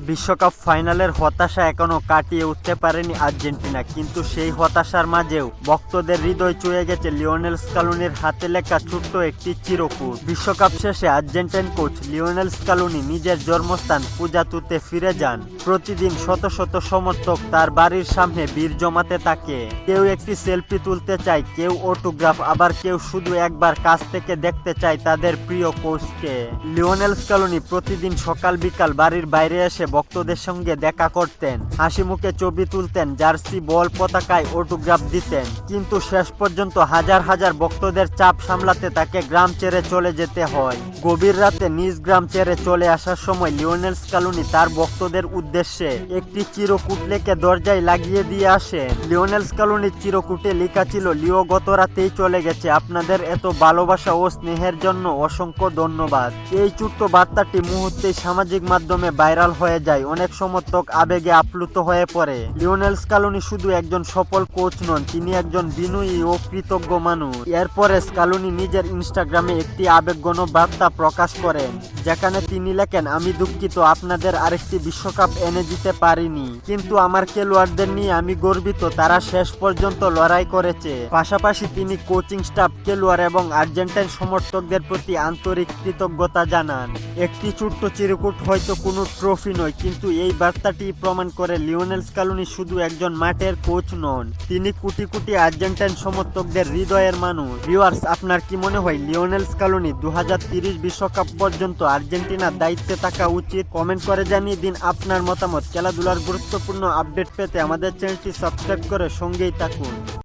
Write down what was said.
বিশ্বকাপ ফাইনালের হতাশা এখনো কাটিয়ে উঠতে পারেনি আর্জেন্টিনা, কিন্তু সেই হতাশার মাঝেও ভক্তদের হৃদয় ছুঁয়ে গেছে লিওনেল স্কালোনির হাতে লেখা ছোট্ট একটি চিরকুট। বিশ্বকাপ শেষে আর্জেন্টাইন কোচ লিওনেল স্কালোনি নিজের জন্মস্থান পুজাতুতে ফিরে যান। প্রতিদিন শত শত সমর্থক তার বাড়ির সামনে ভিড় জমাতে থাকে। কেউ একটি সেলফি তুলতে চায়, কেউ অটোগ্রাফ, আবার কেউ শুধু একবার কাছ থেকে দেখতে চায় তাদের প্রিয় কোচকে। লিওনেল স্কালোনি প্রতিদিন সকাল বিকাল বাড়ির বাইরে এসে ভক্তদের সঙ্গে দেখা করতেন, হাসি মুখে ছবি তুলতেন, জার্সি, বল, পতাকায় অটোগ্রাফ দিতেন। কিন্তু শেষ পর্যন্ত হাজার হাজার ভক্তদের চাপ সামলাতে তাকে গ্রাম ছেড়ে চলে যেতে হয়। গভীর রাতে নিজ গ্রাম ছেড়ে চলে আসার সময় লিওনেল স্কালোনি তার ভক্তদের উদ্দেশ্যে একটি চিরকুট লিখে দরজায় লাগিয়ে দিয়ে আসেন। লিওনেল স্কালোনির চিরকুটে লেখা ছিল, লিও গত রাতেই চলে গেছে, আপনাদের এত ভালোবাসা ও স্নেহের জন্য অসংখ্য ধন্যবাদ। এই ছোট্ট বার্তাটি মুহূর্তেই সামাজিক মাধ্যমে ভাইরাল হয়ে যায়। অনেক সমর্থক আবেগে আপ্লুত হয়ে পড়ে। লিওনেল স্কালোনি শুধু একজন সফল কোচ নন, তিনি একজন বিনয়ী ও কৃতজ্ঞ মানুষ। এরপরে স্কালোনি নিজের ইনস্টাগ্রামে একটি আবেগঘন বার্তা প্রকাশ করেন, যেখানে তিনি লেখেন, আমি দুঃখিত আপনাদের আরেকটি বিশ্বকাপ এনে দিতে পারিনি, কিন্তু আমার খেলোয়াড়দের নিয়ে আমি গর্বিত, তারা শেষ পর্যন্ত লড়াই করেছে। পাশাপাশি তিনি কোচিং স্টাফ, খেলোয়াড় এবং আর্জেন্টাইন সমর্থকদের প্রতি আন্তরিক কৃতজ্ঞতা জানান। একটি ছোট্ট চিরকুট হয়তো কোনো ট্রফি নয়, কিন্তু এই বার্তাটি প্রমাণ করে লিওনেল স্কালোনি শুধু একজন মাঠের কোচ নন, তিনি কোটি কোটি আর্জেন্টাইন সমর্থকদের হৃদয়ের মানুষ। ভিউয়ার্স, আপনার কি মনে হয় লিওনেল স্কালোনি 2030 বিশ্বকাপ পর্যন্ত আর্জেন্টিনার দায়িত্বে থাকা উচিত? কমেন্ট করে জানিয়ে দিন আপনার মতামত। খেলাধুলার গুরুত্বপূর্ণ আপডেট পেতে আমাদের চ্যানেলটি সাবস্ক্রাইব করে সঙ্গেই থাকুন।